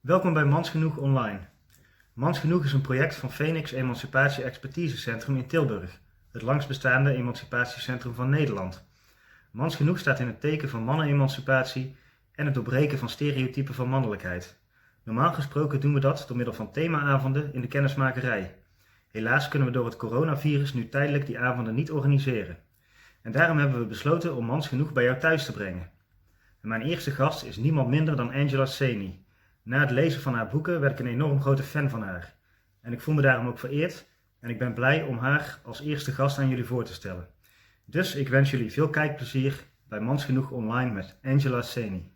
Welkom bij Mans Genoeg Online. Mans Genoeg is een project van Feniks Emancipatie Expertise Centrum in Tilburg, het langstbestaande emancipatiecentrum van Nederland. Mans Genoeg staat in het teken van mannenemancipatie en het doorbreken van stereotypen van mannelijkheid. Normaal gesproken doen we dat door middel van themaavonden in de Kennismakerij. Helaas kunnen we door het coronavirus nu tijdelijk die avonden niet organiseren. En daarom hebben we besloten om Mans Genoeg bij jou thuis te brengen. En mijn eerste gast is niemand minder dan Angela Saini. Na het lezen van haar boeken werd ik een enorm grote fan van haar. En ik voel me daarom ook vereerd en ik ben blij om haar als eerste gast aan jullie voor te stellen. Dus ik wens jullie veel kijkplezier bij Mans Genoeg Online met Angela Saini.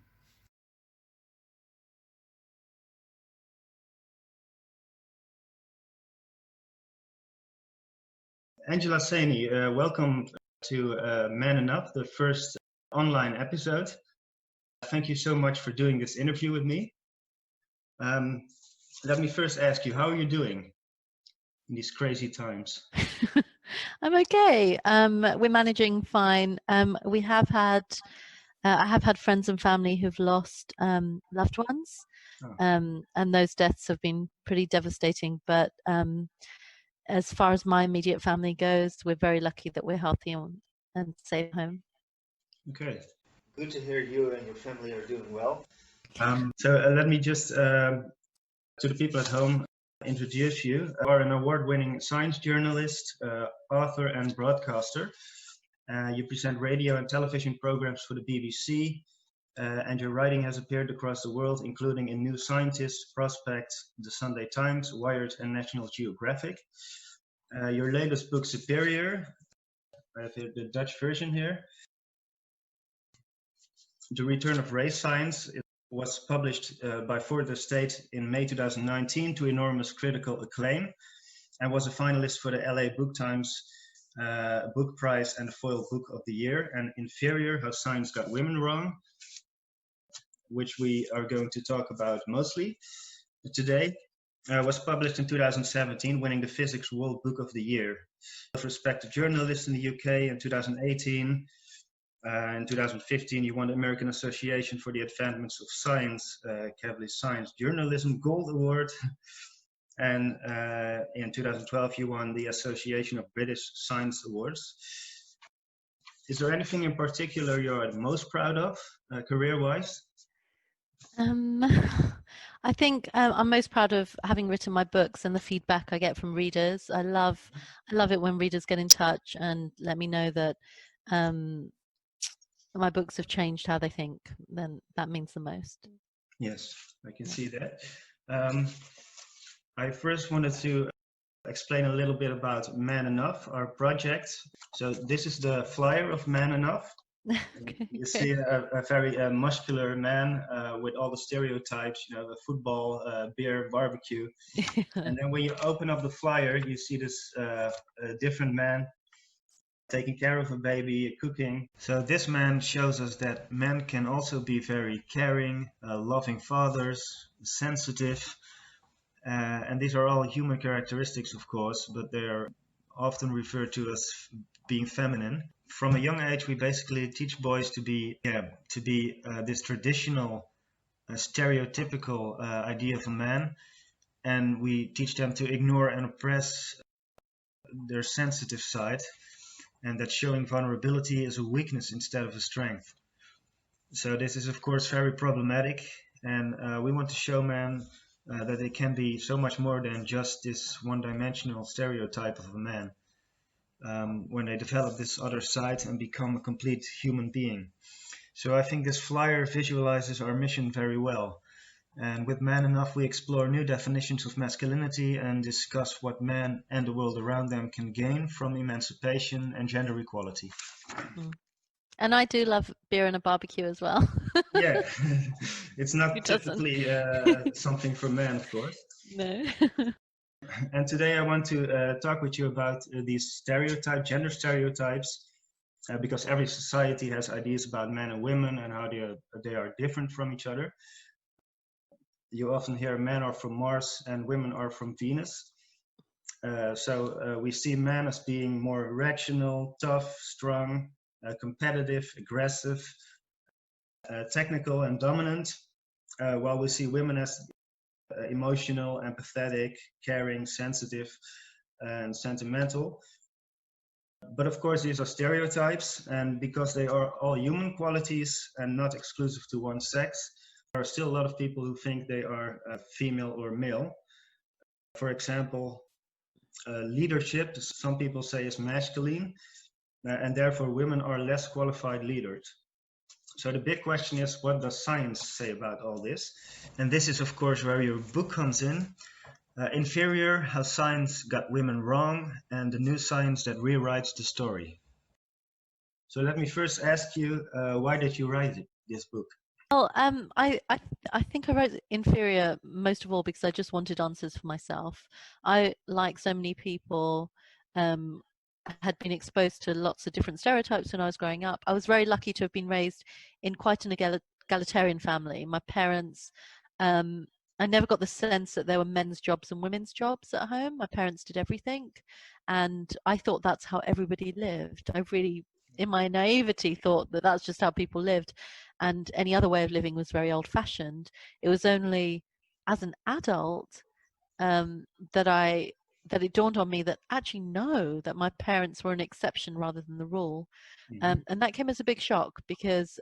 Angela Saini, welcome to Man Enough, the first online episode. Thank you so much for doing this interview with me. Let me first ask you, how are you doing in these crazy times? I'm okay. We're managing fine. We have had, I have had friends and family who've lost loved ones, and those deaths have been pretty devastating. But as far as my immediate family goes, we're very lucky that we're healthy and safe home. Okay, good to hear you and your family are doing well. So let me just, to the people at home, introduce you. You are an award-winning science journalist, author and broadcaster. You present radio and television programs for the BBC, and your writing has appeared across the world, including in New Scientist, Prospect, The Sunday Times, Wired and National Geographic. Your latest book, Superior, I have the Dutch version here, The Return of Race Science, was published by Further State in May 2019 to enormous critical acclaim and was a finalist for the LA Book Times Book Prize and Foil Book of the Year. And Inferior, How Science Got Women Wrong, which we are going to talk about mostly today, was published in 2017, winning the Physics World Book of the Year. Respected journalist in the UK in 2018. In 2015, you won the American Association for the Advancement of Science, Cavalier Science Journalism Gold Award. And in 2012, you won the Association of British Science Awards. Is there anything in particular you're most proud of, career-wise? I think I'm most proud of having written my books and the feedback I get from readers. I love it when readers get in touch and let me know that my books have changed how they think. Then that means the most. Yes, I can see that. I first wanted to explain a little bit about Man Enough, our project. So this is the flyer of Man Enough. Okay, you see a very muscular man with all the stereotypes, you know, the football, beer, barbecue. And then when you open up the flyer, you see this different man taking care of a baby, cooking. So this man shows us that men can also be very caring, loving fathers, sensitive. And these are all human characteristics, of course, but they are often referred to as being feminine. From a young age, we basically teach boys to be this traditional, stereotypical idea of a man, and we teach them to ignore and oppress their sensitive side, and that showing vulnerability is a weakness instead of a strength. So this is, of course, very problematic, and we want to show men that they can be so much more than just this one-dimensional stereotype of a man. When they develop this other side and become a complete human being. So I think this flyer visualizes our mission very well. And with Man Enough, we explore new definitions of masculinity and discuss what men and the world around them can gain from emancipation and gender equality. And I do love beer and a barbecue as well. Yeah, it's not typically something for men, of course. No. And today I want to talk with you about these gender stereotypes, because every society has ideas about men and women and how they are different from each other. You often hear men are from Mars and women are from Venus. So we see men as being more rational, tough, strong, competitive, aggressive, technical and dominant, while we see women as emotional, empathetic, caring, sensitive, and sentimental. But of course, these are stereotypes, and because they are all human qualities and not exclusive to one sex, there are still a lot of people who think they are female or male. For example, leadership, some people say, is masculine, and therefore women are less qualified leaders. So the big question is, what does science say about all this? And this is, of course, where your book comes in. Inferior, How Science Got Women Wrong, and the New Science That Rewrites the Story. So let me first ask you, why did you write this book? Well, I think I wrote Inferior most of all because I just wanted answers for myself. I, like so many people, had been exposed to lots of different stereotypes when I was growing up. I was very lucky to have been raised in quite an egalitarian family. My parents, I never got the sense that there were men's jobs and women's jobs at home. My parents did everything, and I thought that's how everybody lived. I really, in my naivety, thought that that's just how people lived, and any other way of living was very old-fashioned. It was only as an adult that it dawned on me that actually no, that my parents were an exception rather than the rule. And that came as a big shock because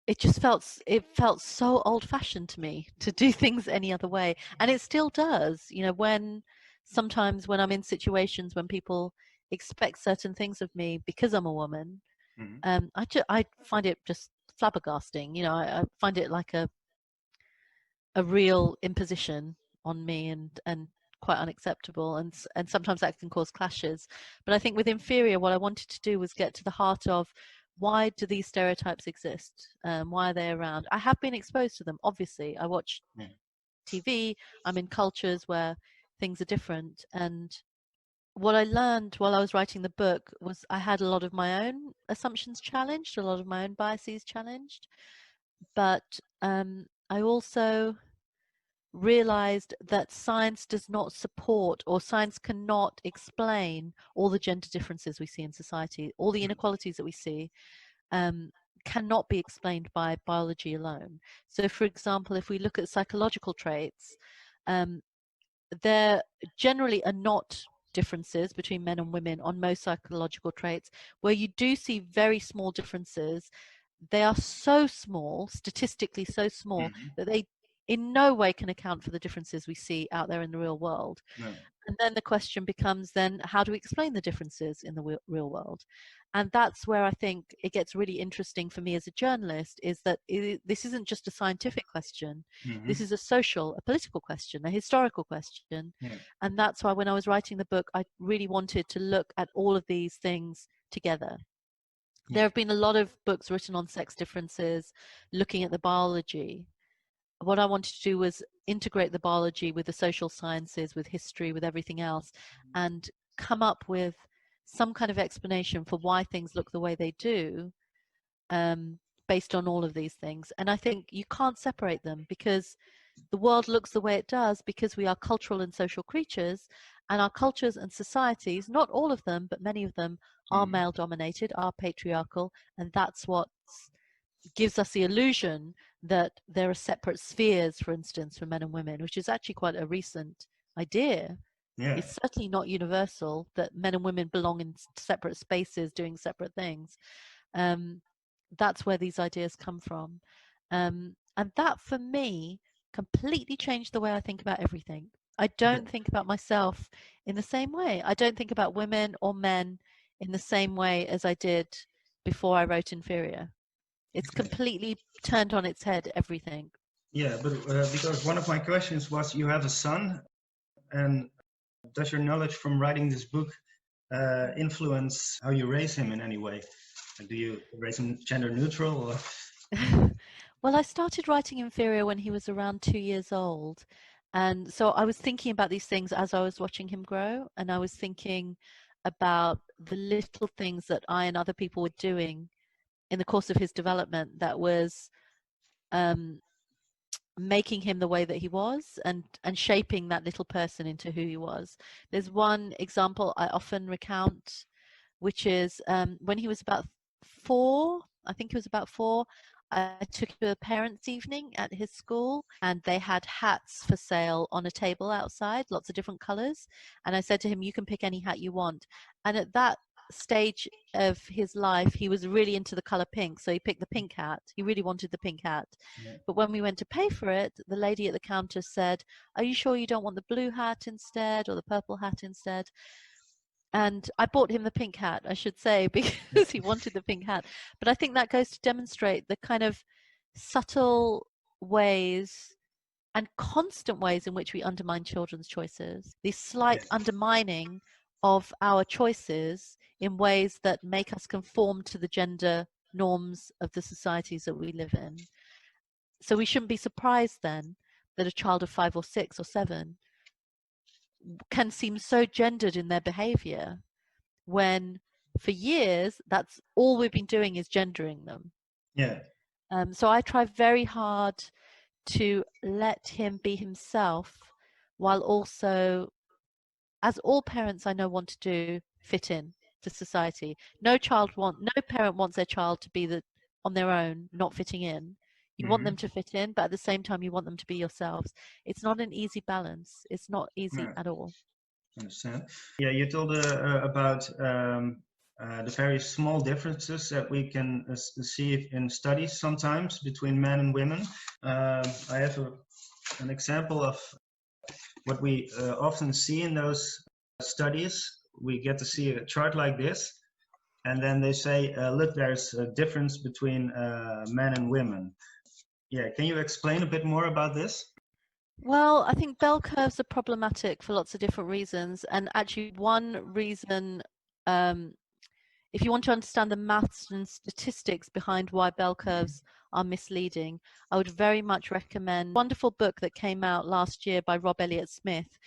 it just felt so old-fashioned to me to do things any other way, and it still does. You know, sometimes when I'm in situations when people expect certain things of me because I'm a woman, I find it just flabbergasting. You know, I find it like a real imposition on me, and quite unacceptable, and sometimes that can cause clashes. But I think with Inferior, what I wanted to do was get to the heart of why do these stereotypes exist? Why are they around? I have been exposed to them, obviously. I watch TV, I'm in cultures where things are different, and what I learned while I was writing the book was I had a lot of my own assumptions challenged, a lot of my own biases challenged, but I also realized that science does not support, or science cannot explain, all the gender differences we see in society. All the inequalities that we see cannot be explained by biology alone. So, for example, if we look at psychological traits, there generally are not differences between men and women on most psychological traits. Where you do see very small differences, they are so small, statistically so small, that they in no way can account for the differences we see out there in the real world. No. And then the question becomes, then how do we explain the differences in the real world? And that's where I think it gets really interesting for me as a journalist, is that this isn't just a scientific question. This is a social, a political question, a historical question. And that's why when I was writing the book, I really wanted to look at all of these things together. There have been a lot of books written on sex differences, looking at the biology. What I wanted to do was integrate the biology with the social sciences, with history, with everything else, and come up with some kind of explanation for why things look the way they do, based on all of these things. And I think you can't separate them, because the world looks the way it does because we are cultural and social creatures, and our cultures and societies, not all of them, but many of them, are male dominated, are patriarchal, and that's what gives us the illusion that there are separate spheres, for instance, for men and women, which is actually quite a recent idea. It's certainly not universal that men and women belong in separate spaces doing separate things. That's where these ideas come from. And that, for me, completely changed the way I think about everything. I don't think about myself in the same way. I don't think about women or men in the same way as I did before I wrote Inferior. It's completely turned on its head, everything. Yeah, but because one of my questions was, you have a son, and does your knowledge from writing this book influence how you raise him in any way? Do you raise him gender neutral? Or? Well, I started writing Inferior when he was around 2 years old. And so I was thinking about these things as I was watching him grow. And I was thinking about the little things that I and other people were doing in the course of his development that was making him the way that he was, and shaping that little person into who he was. There's one example I often recount, which is when he was about 4, I think he was about 4, I took him to a parents' evening at his school, and they had hats for sale on a table outside, lots of different colors. And I said to him, you can pick any hat you want. And at that stage of his life, he was really into the color pink, so he picked the pink hat. He really wanted the pink hat. Yeah. But when we went to pay for it, the lady at the counter said, are you sure you don't want the blue hat instead, or the purple hat instead? And I bought him the pink hat, I should say, because he wanted the pink hat. But I think that goes to demonstrate the kind of subtle ways and constant ways in which we undermine children's choices, the slight undermining of our choices in ways that make us conform to the gender norms of the societies that we live in. So we shouldn't be surprised then that a child of 5 or 6 or 7 can seem so gendered in their behavior, when for years that's all we've been doing is gendering them. Yeah. So I try very hard to let him be himself, while also, as all parents I know want to do, fit in to society. No parent wants their child to be on their own, not fitting in. You want them to fit in, but at the same time you want them to be yourselves. It's not an easy balance. It's not easy at all. Understand. Yeah, you told about the very small differences that we can see in studies sometimes between men and women. I have an example of what we often see in those studies. We get to see a chart like this, and then they say, look, there's a difference between men and women. Yeah, can you explain a bit more about this? Well, I think bell curves are problematic for lots of different reasons. And actually, one reason, if you want to understand the maths and statistics behind why bell curves are misleading, I would very much recommend a wonderful book that came out last year by Rob Elliott-Smith,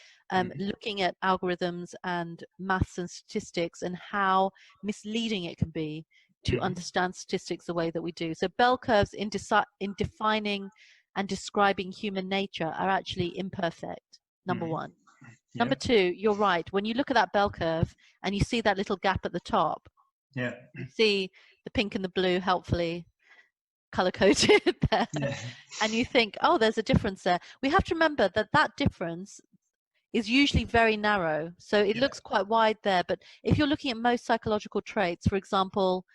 looking at algorithms and maths and statistics and how misleading it can be to understand statistics the way that we do. So bell curves in defining and describing human nature are actually imperfect, number one. Yeah. Number two, you're right. When you look at that bell curve and you see that little gap at the top, you see the pink and the blue helpfully color-coded there, and you think, oh, there's a difference there. We have to remember that that difference is usually very narrow. So it looks quite wide there, but if you're looking at most psychological traits, for example,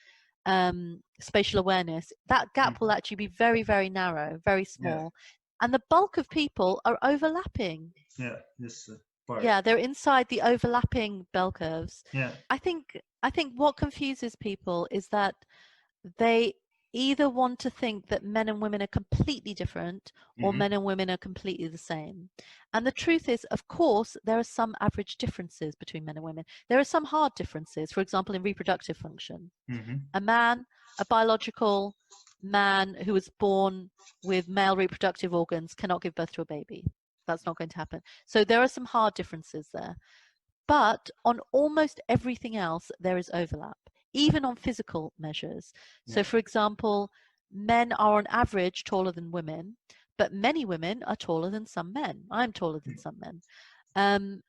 spatial awareness, that gap will actually be very, very narrow, very small. And the bulk of people are overlapping. Yeah, this part. Yeah, they're inside the overlapping bell curves. Yeah. I think what confuses people is that they either want to think that men and women are completely different or men and women are completely the same. And the truth is, of course, there are some average differences between men and women. There are some hard differences, for example, in reproductive function. A biological man who was born with male reproductive organs cannot give birth to a baby. That's not going to happen. So there are some hard differences there. But on almost everything else, there is overlap, even on physical measures. So, for example, men are on average taller than women, but many women are taller than some men. I'm taller than some men.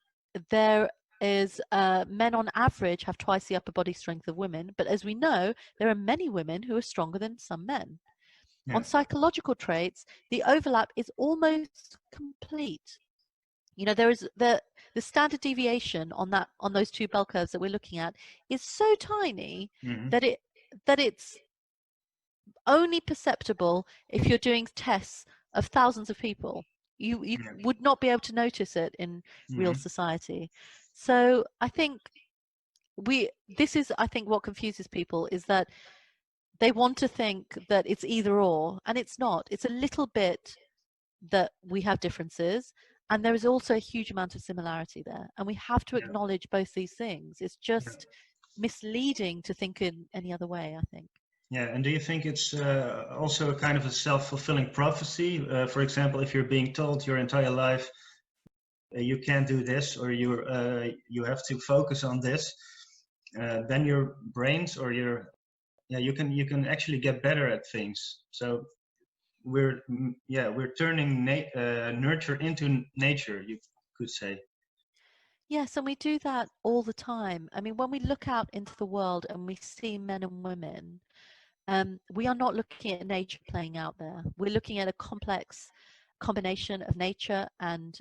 There is men on average have twice the upper body strength of women, but as we know, there are many women who are stronger than some men. On psychological traits, the overlap is almost complete. You know, there is the standard deviation on those two bell curves that we're looking at is so tiny that it's only perceptible if you're doing tests of thousands of people. You would not be able to notice it in real society. So I think I think what confuses people is that they want to think that it's either or, and it's not. It's a little bit that we have differences, and there is also a huge amount of similarity there, and we have to acknowledge both these things. It's just misleading to think in any other way, I think. Yeah, and do you think it's also a kind of a self-fulfilling prophecy? For example, if you're being told your entire life you can't do this, or you have to focus on this, then your brains or you can actually get better at things. So we're turning nurture into nature, you could say. Yes, and we do that all the time. I mean, when we look out into the world and we see men and women, we are not looking at nature playing out there. We're looking at a complex combination of nature and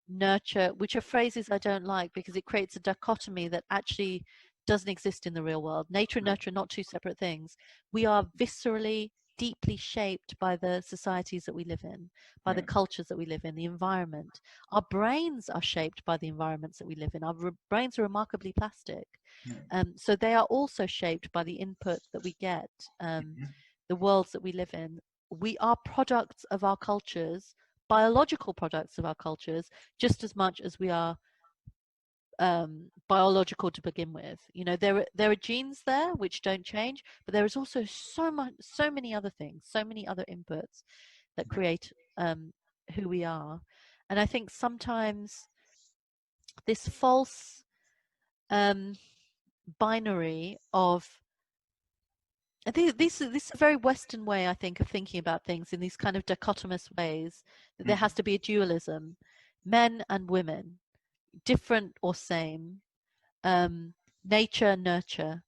nurture, which are phrases I don't like because it creates a dichotomy that actually doesn't exist in the real world. Nature and nurture are not two separate things. We are viscerally, deeply shaped by the societies that we live in, by the cultures that we live in, the environment. Our brains are shaped by the environments that we live in. Our brains are remarkably plastic. So they are also shaped by the input that we get, the worlds that we live in. We are products of our cultures, biological products of our cultures, just as much as we are biological to begin with. You know, there are genes there which don't change, but there is also so many other things, so many other inputs that create who we are. And I think sometimes this false binary of this is a very Western way, I think, of thinking about things, in these kind of dichotomous ways, that there has to be a dualism, men and women, different or same, nature, nurture.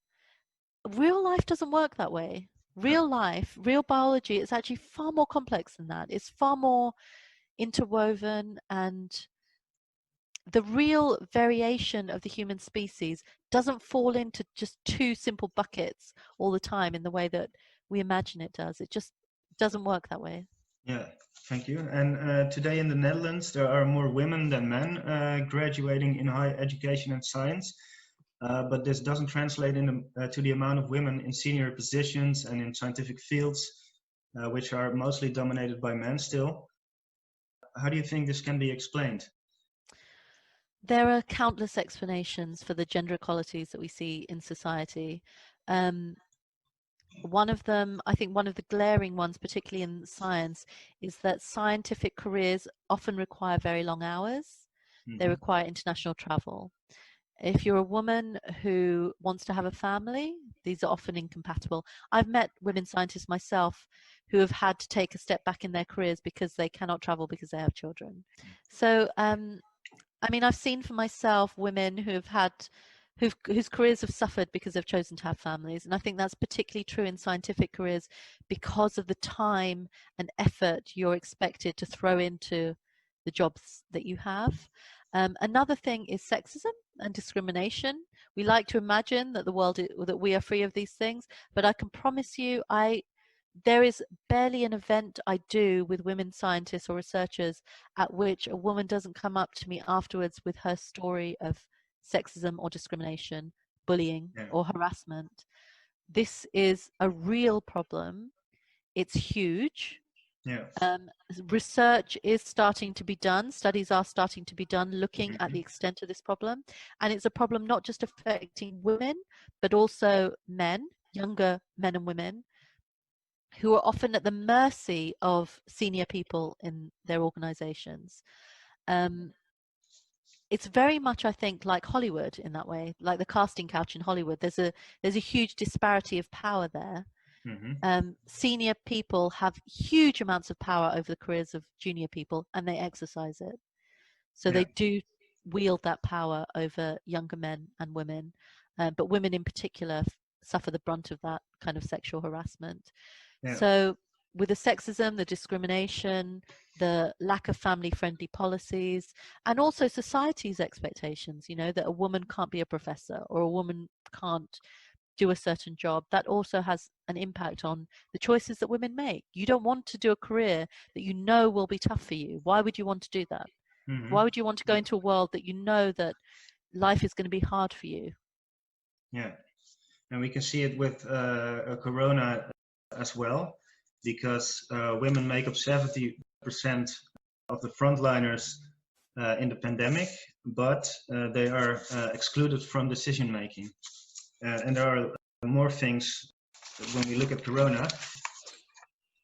Real life doesn't work that way. Real life, real biology is actually far more complex than that. It's far more interwoven, and the real variation of the human species doesn't fall into just two simple buckets all the time in the way that we imagine it does. It just doesn't work that way. Yeah, thank you. And today in the Netherlands, there are more women than men graduating in higher education and science. But this doesn't translate to the amount of women in senior positions and in scientific fields, which are mostly dominated by men still. How do you think this can be explained? There are countless explanations for the gender equalities that we see in society. One of them, I think one of the glaring ones, particularly in science, is that scientific careers often require very long hours. They require international travel. If you're a woman who wants to have a family, these are often incompatible. I've met women scientists myself who have had to take a step back in their careers because they cannot travel because they have children. So, I mean, I've seen for myself women whose careers have suffered because they've chosen to have families. And I think that's particularly true in scientific careers because of the time and effort you're expected to throw into the jobs that you have. Another thing is sexism and discrimination. We like to imagine that that we are free of these things, but I can promise you, there is barely an event I do with women scientists or researchers at which a woman doesn't come up to me afterwards with her story of sexism or discrimination, bullying or harassment. This is a real problem. It's huge. Research is starting to be done. Studies are starting to be done looking at the extent of this problem. And it's a problem not just affecting women, but also men, younger men and women, who are often at the mercy of senior people in their organizations. It's very much, I think, like Hollywood in that way, like the casting couch in Hollywood. There's a huge disparity of power there. Senior people have huge amounts of power over the careers of junior people, and they exercise it. So they do wield that power over younger men and women, but women in particular suffer the brunt of that kind of sexual harassment. So with the sexism, the discrimination, the lack of family-friendly policies, and also society's expectations, you know, that a woman can't be a professor or a woman can't do a certain job, that also has an impact on the choices that women make. You don't want to do a career that you know will be tough for you. Why would you want to do that? Why would you want to go into a world that you know that life is going to be hard for you? Yeah, and we can see it with Corona as well, because women make up 70% of the frontliners in the pandemic, but they are excluded from decision making. And there are more things when we look at Corona.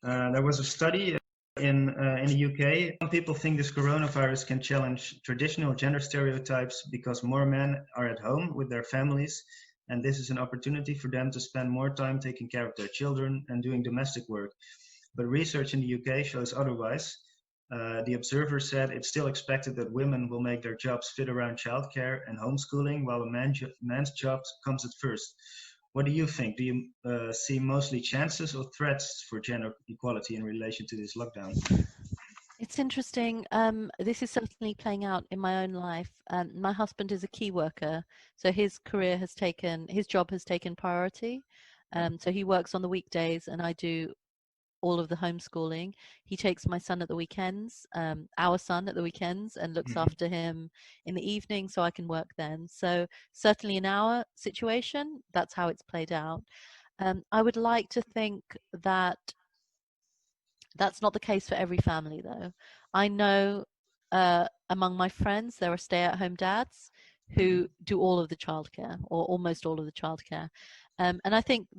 There was a study in the UK. Some people think this coronavirus can challenge traditional gender stereotypes because more men are at home with their families, and this is an opportunity for them to spend more time taking care of their children and doing domestic work. But research in the UK shows otherwise. The Observer said it's still expected that women will make their jobs fit around childcare and homeschooling, while a man's job comes at first. What do you think? Do you see mostly chances or threats for gender equality in relation to this lockdown? It's interesting. This is certainly playing out in my own life. My husband is a key worker, so his job has taken priority. So he works on the weekdays, and I do all of the homeschooling. He takes my son at the weekends, our son at the weekends, and looks after him in the evening, so I can work then. So certainly in our situation, that's how it's played out. I would like to think that that's not the case for every family, though. I know among my friends, there are stay-at-home dads who do all of the childcare, or almost all of the childcare. And I think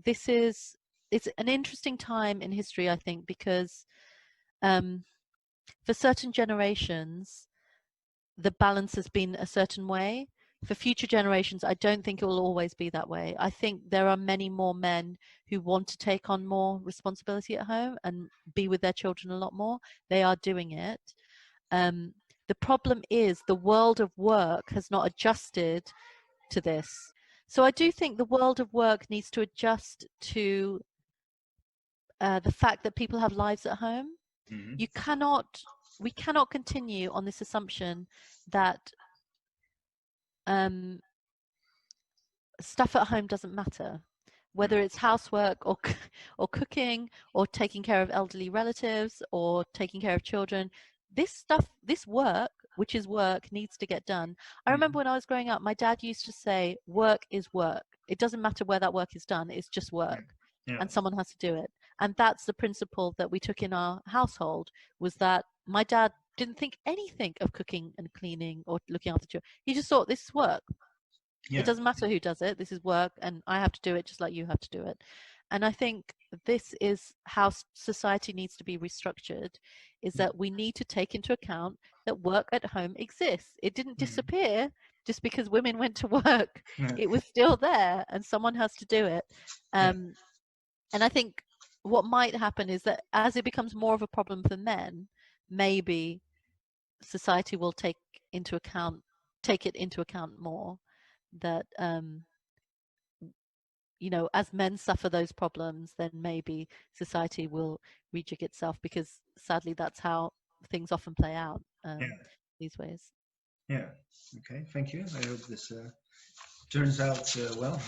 it's an interesting time in history, I think, because for certain generations, the balance has been a certain way. For future generations, I don't think it will always be that way. I think there are many more men who want to take on more responsibility at home and be with their children a lot more. They are doing it. The problem is the world of work has not adjusted to this. So I do think the world of work needs to adjust to the fact that people have lives at home. We cannot continue on this assumption that stuff at home doesn't matter, whether it's housework or cooking or taking care of elderly relatives or taking care of children. This work, which is work, needs to get done. I remember when I was growing up, my dad used to say, work is work. It doesn't matter where that work is done, it's just work. And someone has to do it. And that's the principle that we took in our household, was that my dad didn't think anything of cooking and cleaning or looking after children. He just thought, this is work. It doesn't matter who does it. This is work, and I have to do it just like you have to do it. And I think this is how society needs to be restructured, is that we need to take into account that work at home exists. It didn't disappear just because women went to work. It was still there, and someone has to do it. And I think what might happen is that as it becomes more of a problem for men, maybe society will take it into account more, that as men suffer those problems, then maybe society will rejig itself, because sadly that's how things often play out these ways. Okay, thank you. I hope this turns out well.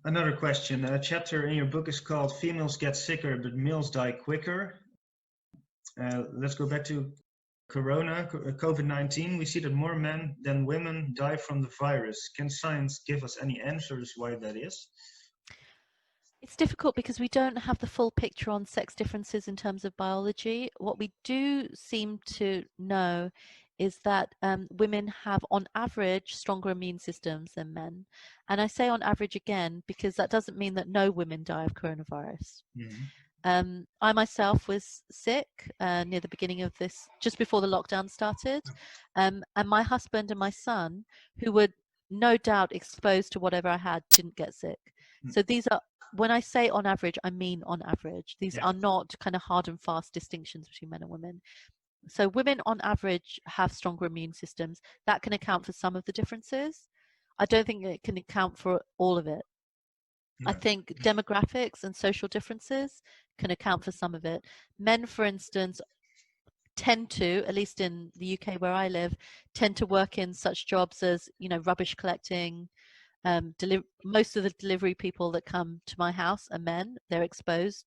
Another question. A chapter in your book is called "Females Get Sicker but Males Die Quicker." Let's go back to COVID-19. We see that more men than women die from the virus. Can science give us any answers why that is? It's difficult because we don't have the full picture on sex differences in terms of biology. What we do seem to know is that women have, on average, stronger immune systems than men. And I say on average again, because that doesn't mean that no women die of coronavirus. I myself was sick near the beginning of this, just before the lockdown started. And my husband and my son, who were no doubt exposed to whatever I had, didn't get sick. So these are, when I say on average, I mean on average. These are not kind of hard and fast distinctions between men and women. So women on average have stronger immune systems. That can account for some of the differences. I don't think it can account for all of it. I think demographics and social differences can account for some of it. Men, for instance, tend to, at least in the UK where I live, tend to work in such jobs as, rubbish collecting. Most of the delivery people that come to my house are men. They're exposed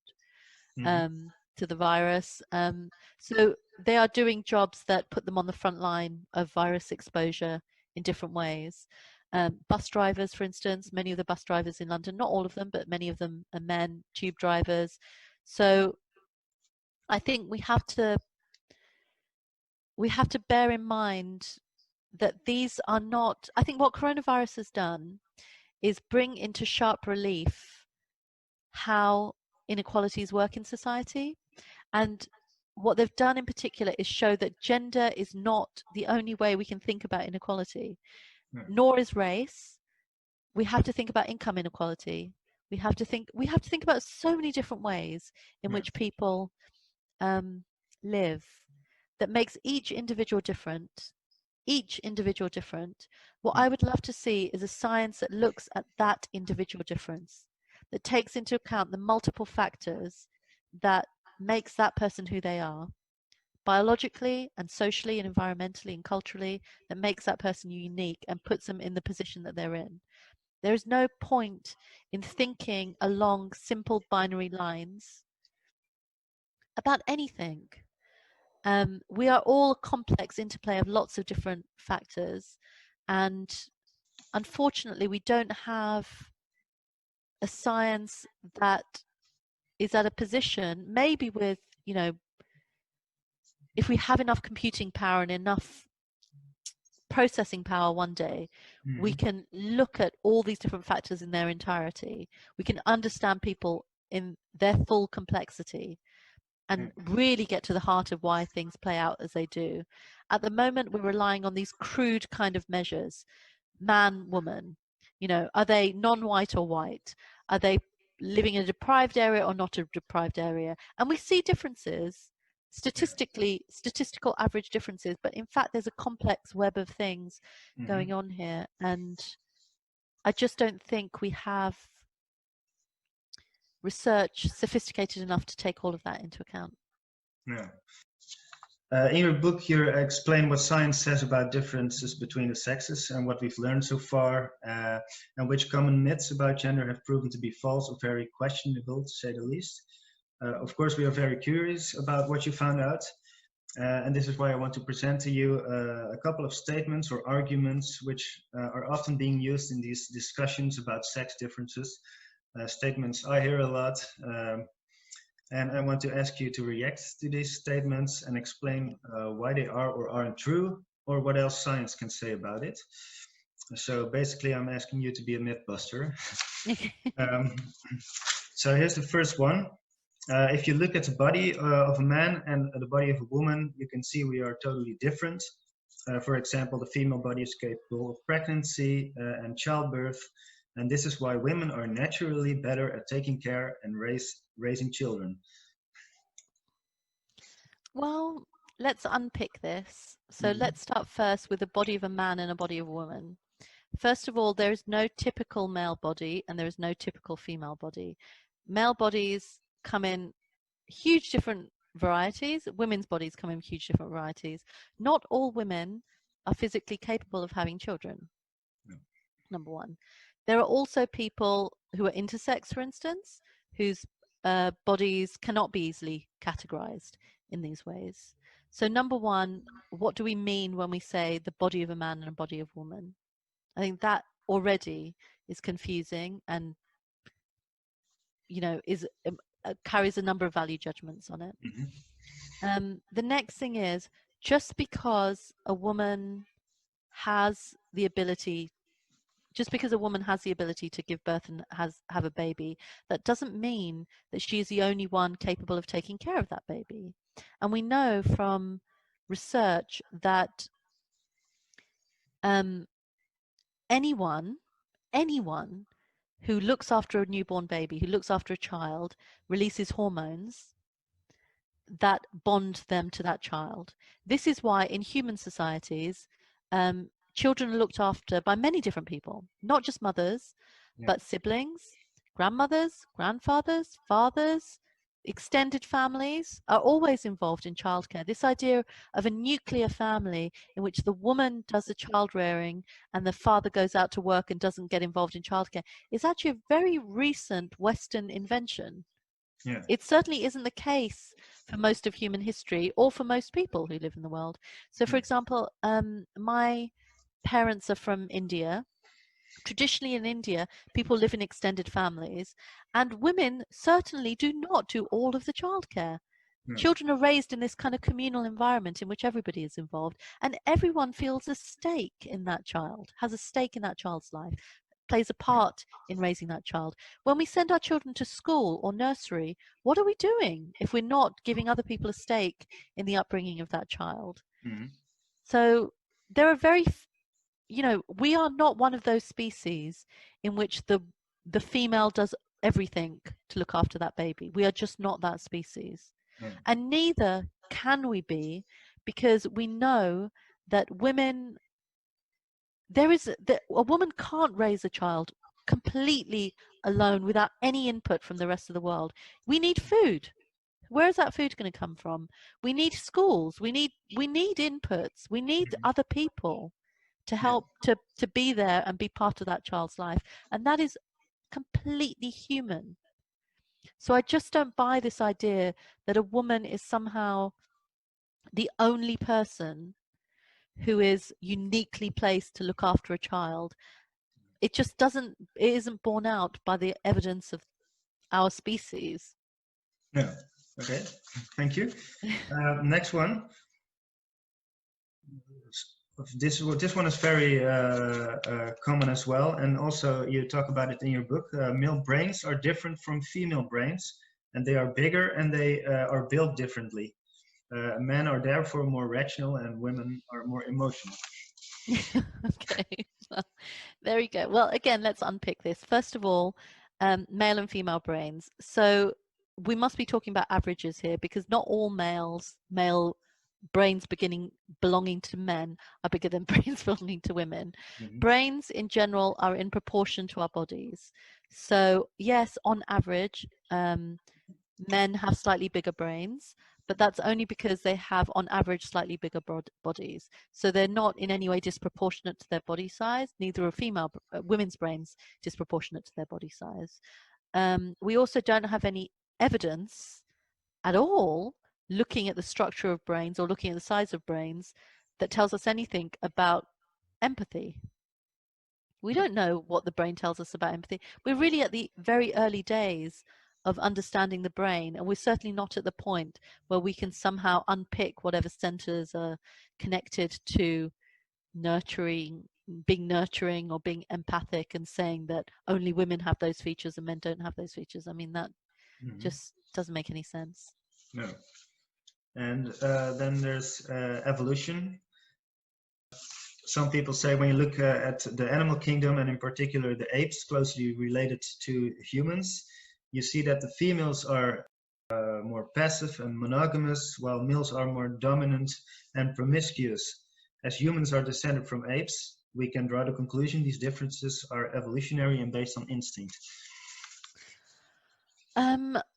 to the virus. So they are doing jobs that put them on the front line of virus exposure in different ways. Bus drivers, for instance, many of the bus drivers in London, not all of them, but many of them are men, tube drivers. So I think we have to bear in mind that these are not, I think what coronavirus has done is bring into sharp relief how inequalities work in society. And what they've done in particular is show that gender is not the only way we can think about inequality, nor is race. We have to think about income inequality. We have to think about so many different ways in which people live, that makes each individual different. each individual different. What I would love to see is a science that looks at that individual difference, that takes into account the multiple factors that makes that person who they are, biologically and socially and environmentally and culturally, that makes that person unique and puts them in the position that they're in. There is no point in thinking along simple binary lines about anything. We are all a complex interplay of lots of different factors, and unfortunately we don't have a science that is at a position, maybe with, you know, if we have enough computing power and enough processing power one day, we can look at all these different factors in their entirety. We can understand people in their full complexity and really get to the heart of why things play out as they do. At the moment, we're relying on these crude kind of measures. Man, woman, you know, are they non-white or white? Are they living in a deprived area or not a deprived area? And we see differences, statistical average differences, but in fact there's a complex web of things going on here, and I just don't think we have research sophisticated enough to take all of that into account. Yeah. In your book, you explain what science says about differences between the sexes and what we've learned so far, and which common myths about gender have proven to be false or very questionable, to say the least. Of course, we are very curious about what you found out, and this is why I want to present to you a couple of statements or arguments which are often being used in these discussions about sex differences. Statements I hear a lot. And I want to ask you to react to these statements and explain why they are or aren't true, or what else science can say about it. So basically, I'm asking you to be a mythbuster. So here's the first one. If you look at the body of a man and the body of a woman, you can see we are totally different. For example, the female body is capable of pregnancy and childbirth. And this is why women are naturally better at taking care and raising children. Well, let's unpick this. So let's start first with the body of a man and a body of a woman. First of all, there is no typical male body and there is no typical female body. Male bodies come in huge different varieties. Women's bodies come in huge different varieties. Not all women are physically capable of having children. Number one. There are also people who are intersex, for instance, whose bodies cannot be easily categorized in these ways. So number one, what do we mean when we say the body of a man and a body of a woman? I think that already is confusing and, you know, is carries a number of value judgments on it. The next thing is, just because a woman has the ability to give birth and have a baby, that doesn't mean that she is the only one capable of taking care of that baby. And we know from research that anyone who looks after a newborn baby, who looks after a child, releases hormones that bond them to that child. This is why in human societies, children are looked after by many different people, not just mothers, but siblings, grandmothers, grandfathers, fathers, extended families are always involved in childcare. This idea of a nuclear family in which the woman does the child rearing and the father goes out to work and doesn't get involved in childcare is actually a very recent Western invention. It certainly isn't the case for most of human history or for most people who live in the world. So, for example, my parents are from India. Traditionally in India, people live in extended families, and women certainly do not do all of the childcare. Children are raised in this kind of communal environment in which everybody is involved, and everyone feels a stake in that child, has a stake in that child's life, plays a part in raising that child. When we send our children to school or nursery, what are we doing if we're not giving other people a stake in the upbringing of that child? So there are very, you know, we are not one of those species in which the female does everything to look after that baby. We are just not that species. And neither can we be, because we know that women, a woman can't raise a child completely alone without any input from the rest of the world. We need food. Where is that food going to come from? We need schools. We need inputs. We need other people to help to be there and be part of that child's life. And that is completely human. So I just don't buy this idea that a woman is somehow the only person who is uniquely placed to look after a child. It just isn't borne out by the evidence of our species. No. Okay, thank you. Next one. This one is very common as well, and also you talk about it in your book. Male brains are different from female brains, and they are bigger and they are built differently. Men are therefore more rational and women are more emotional. Okay, well, there you go. Well, again, let's unpick this. First of all, male and female brains. So we must be talking about averages here, because not all male brains belonging to men are bigger than brains belonging to women. Brains in general are in proportion to our bodies. So yes, on average, men have slightly bigger brains, but that's only because they have on average slightly bigger bodies. So they're not in any way disproportionate to their body size. Neither are women's brains disproportionate to their body size. We also don't have any evidence at all looking at the structure of brains or looking at the size of brains that tells us anything about empathy. We don't know what the brain tells us about empathy. We're really at the very early days of understanding the brain, and we're certainly not at the point where we can somehow unpick whatever centers are connected to being nurturing or being empathic, and saying that only women have those features and men don't have those features. I mean, that just doesn't make any sense. No. And then there's evolution. Some people say when you look at the animal kingdom, and in particular the apes closely related to humans, you see that the females are more passive and monogamous, while males are more dominant and promiscuous. As humans are descended from apes, we can draw the conclusion these differences are evolutionary and based on instinct.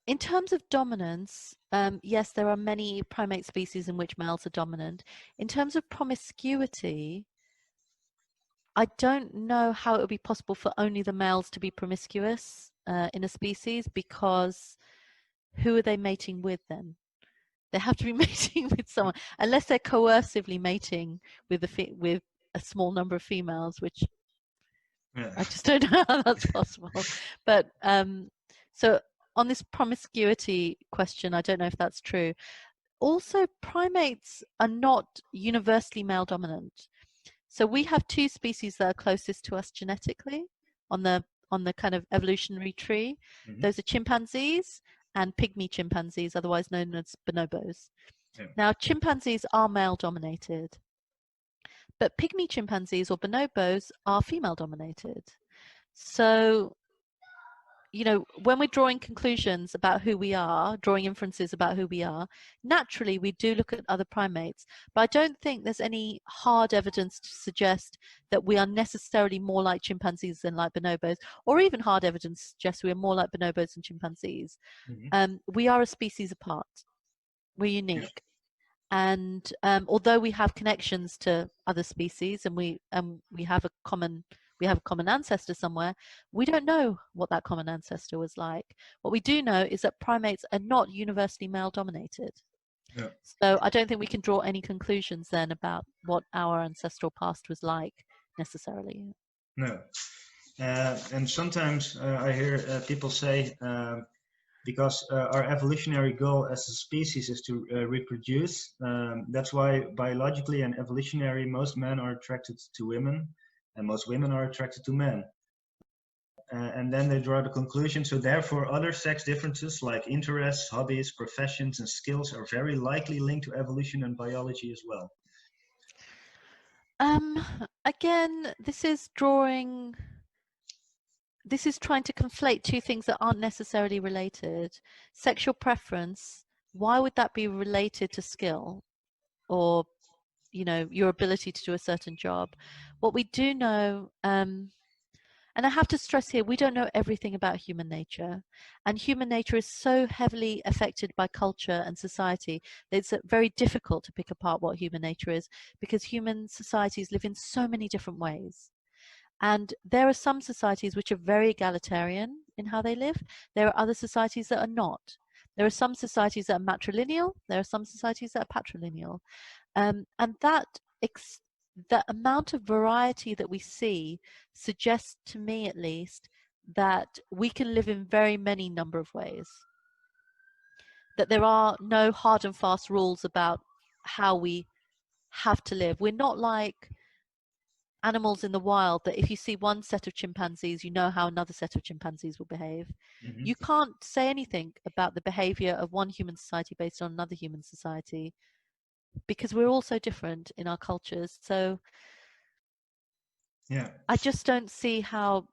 In terms of dominance, yes, there are many primate species in which males are dominant. In terms of promiscuity, I don't know how it would be possible for only the males to be promiscuous in a species, because who are they mating with then? They have to be mating with someone, unless they're coercively mating with a small number of females, which I just don't know how that's possible. But so on this promiscuity question, I don't know if that's true. Also, primates are not universally male dominant. So we have two species that are closest to us genetically on the kind of evolutionary tree. Those are chimpanzees and pygmy chimpanzees, otherwise known as bonobos. Now, chimpanzees are male dominated, but pygmy chimpanzees or bonobos are female dominated. So, you know, when we're drawing conclusions about who we are, drawing inferences about who we are, naturally we do look at other primates, but I don't think there's any hard evidence to suggest that we are necessarily more like chimpanzees than like bonobos, or even hard evidence to suggest we are more like bonobos than chimpanzees. We are a species apart. We're unique. And although we have connections to other species, and we have a common ancestor somewhere, we don't know what that common ancestor was like. What we do know is that primates are not universally male dominated. So I don't think we can draw any conclusions then about what our ancestral past was like necessarily. No. And sometimes I hear people say, because our evolutionary goal as a species is to reproduce, that's why biologically and evolutionary most men are attracted to women and most women are attracted to men. And then they draw the conclusion, so therefore other sex differences like interests, hobbies, professions and skills are very likely linked to evolution and biology as well. Again, this is trying to conflate two things that aren't necessarily related. Sexual preference, why would that be related to skill or you know, your ability to do a certain job. What we do know, and I have to stress here, we don't know everything about human nature, and human nature is so heavily affected by culture and society that it's very difficult to pick apart what human nature is, because human societies live in so many different ways. And there are some societies which are very egalitarian in how they live. There are other societies that are not. There are some societies that are matrilineal. There are some societies that are patrilineal. And that the amount of variety that we see suggests to me, at least, that we can live in very many number of ways. That there are no hard and fast rules about how we have to live. We're not like animals in the wild, that if you see one set of chimpanzees, you know how another set of chimpanzees will behave. Mm-hmm. You can't say anything about the behavior of one human society based on another human society, because we're all so different in our cultures. So yeah, I just don't see how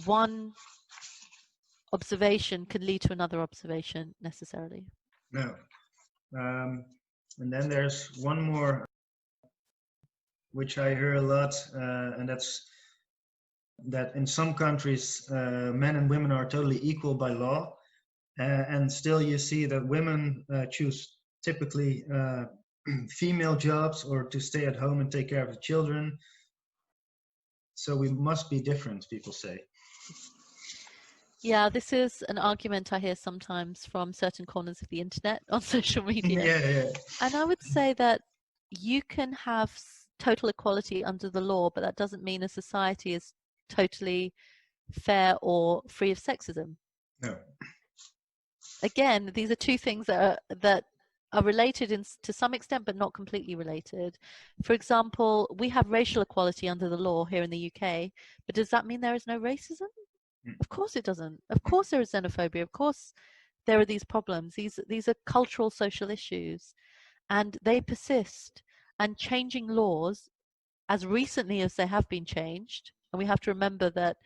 one observation can lead to another observation necessarily. no. And then there's one more, which I hear a lot, and that's that in some countries, men and women are totally equal by law, and still you see that women choose typically female jobs or to stay at home and take care of the children. So we must be different, people say. Yeah, this is an argument I hear sometimes from certain corners of the internet on social media. Yeah. And I would say that you can have total equality under the law, but that doesn't mean a society is totally fair or free of sexism. No. Again, these are two things that are related to some extent, but not completely related. For example, we have racial equality under the law here in the UK, but does that mean there is no racism? Of course it doesn't. Of course there is xenophobia. Of course there are these problems. These are cultural, social issues, and they persist. And changing laws as recently as they have been changed, and we have to remember that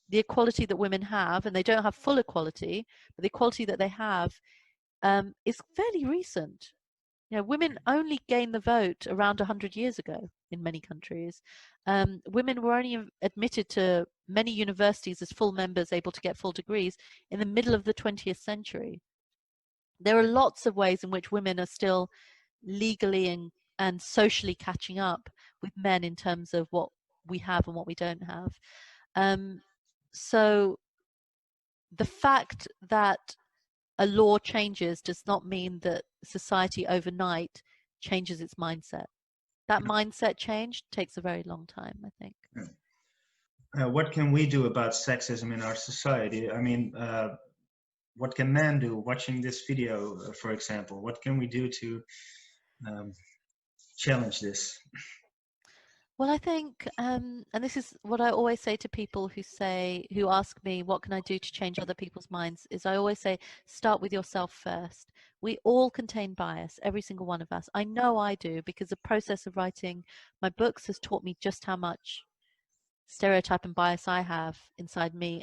the equality that women have, and they don't have full equality, but the equality that they have is fairly recent. You know, women only gained the vote around 100 years ago in many countries. Women were only admitted to many universities as full members, able to get full degrees, in the middle of the 20th century. There are lots of ways in which women are still legally and socially catching up with men in terms of what we have and what we don't have. So the fact that a law changes does not mean that society overnight changes its mindset. That mindset change takes a very long time, I think. What can we do about sexism in our society? I mean, what can men do watching this video, for example? What can we do to challenge this? Well, I think, and this is what I always say to people who ask me, what can I do to change other people's minds, is I always say, start with yourself first. We all contain bias, every single one of us. I know I do, because the process of writing my books has taught me just how much stereotype and bias I have inside me,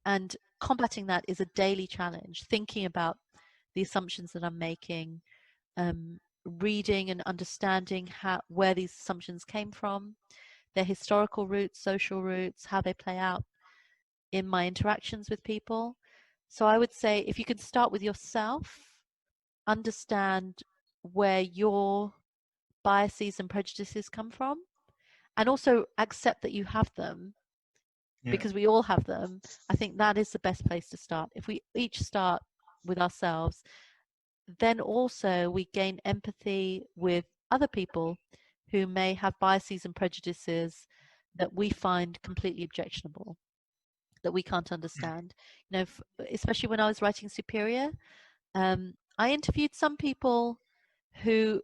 and combating that is a daily challenge. Thinking about the assumptions that I'm making, reading and understanding where these assumptions came from, their historical roots, social roots, how they play out in my interactions with people. So I would say, if you can start with yourself, understand where your biases and prejudices come from, and also accept that you have them, because we all have them. I think that is the best place to start. If we each start with ourselves, then also we gain empathy with other people who may have biases and prejudices that we find completely objectionable, that we can't understand. You know, especially when I was writing Superior, I interviewed some people who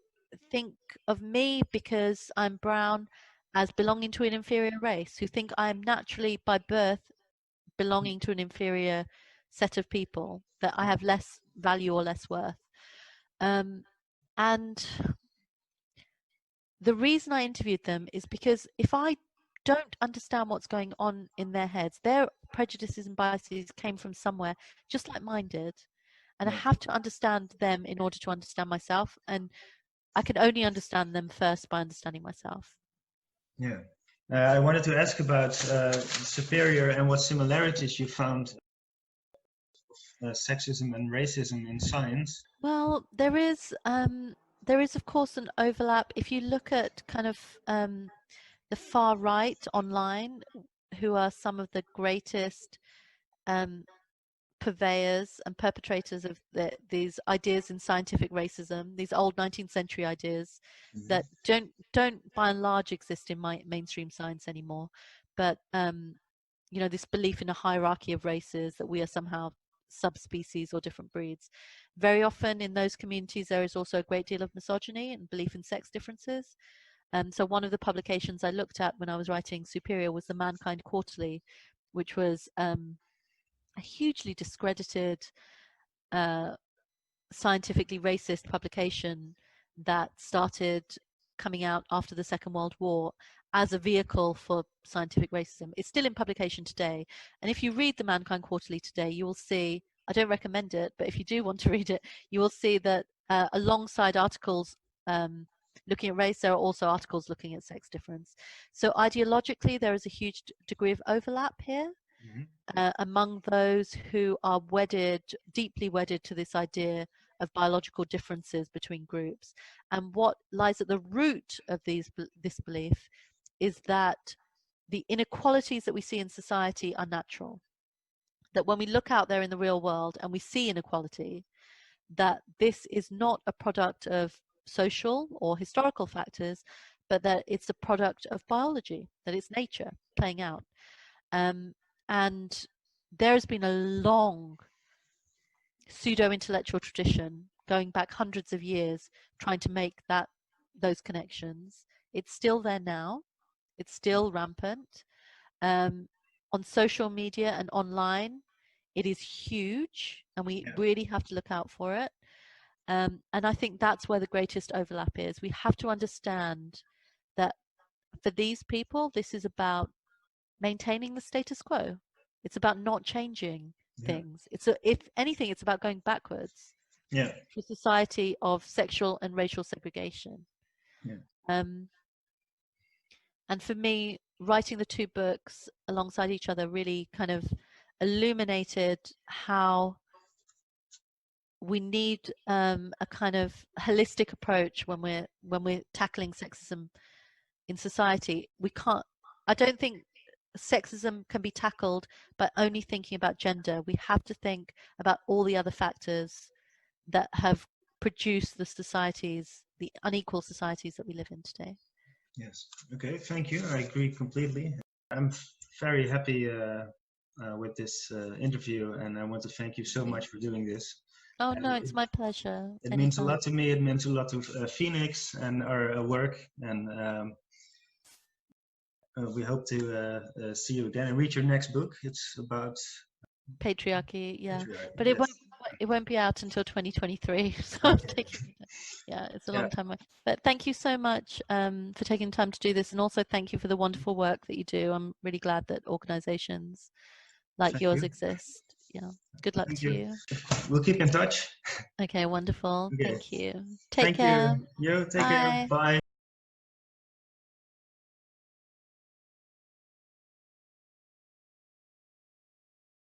think of me, because I'm brown, as belonging to an inferior race, who think I am naturally by birth belonging to an inferior set of people, that I have less value or less worth. And the reason I interviewed them is because if I don't understand what's going on in their heads, their prejudices and biases came from somewhere, just like mine did. And I have to understand them in order to understand myself. And I can only understand them first by understanding myself. Yeah. I wanted to ask about Superior and what similarities you found sexism and racism in science. Well, there is of course an overlap. If you look at kind of the far right online, who are some of the greatest purveyors and perpetrators of these ideas in scientific racism, these old 19th century ideas that don't by and large exist in mainstream science anymore, but you know, this belief in a hierarchy of races, that we are somehow subspecies or different breeds. Very often in those communities there is also a great deal of misogyny and belief in sex differences. So one of the publications I looked at when I was writing Superior was the Mankind Quarterly, which was a hugely discredited, scientifically racist publication that started coming out after the Second World War as a vehicle for scientific racism. It's still in publication today. And if you read the Mankind Quarterly today, you will see, I don't recommend it, but if you do want to read it, you will see that alongside articles looking at race, there are also articles looking at sex difference. So ideologically, there is a huge degree of overlap here. Among those who are wedded, deeply wedded to this idea of biological differences between groups. And what lies at the root of this belief is that the inequalities that we see in society are natural. That when we look out there in the real world and we see inequality, that this is not a product of social or historical factors, but that it's a product of biology, that it's nature playing out. And there's been a long pseudo-intellectual tradition going back hundreds of years trying to make those connections. It's still there now. It's still rampant. On social media and online, it is huge, and we really have to look out for it. And I think that's where the greatest overlap is. We have to understand that for these people, this is about maintaining the status quo. It's about not changing things. If anything, it's about going backwards to a society of sexual and racial segregation. And for me, writing the two books alongside each other really kind of illuminated how we need a kind of holistic approach when we're tackling sexism in society. I don't think sexism can be tackled by only thinking about gender. We have to think about all the other factors that have produced the unequal societies that we live in today. Yes. Okay. Thank you. I agree completely. I'm very happy with this interview, and I want to thank you so much for doing this. Oh no, it's my pleasure. It means a lot to me. It means a lot to Feniks and our work, and we hope to see you again and read your next book. It's about patriarchy, patriarchy, but it won't be out until 2023. So okay. It's a long time away. But thank you so much for taking time to do this, and also thank you for the wonderful work that you do. I'm really glad that organizations like yours exist. Good luck to you. We'll keep in touch. Okay, wonderful. Okay. Thank you. Take care. You take care. Bye.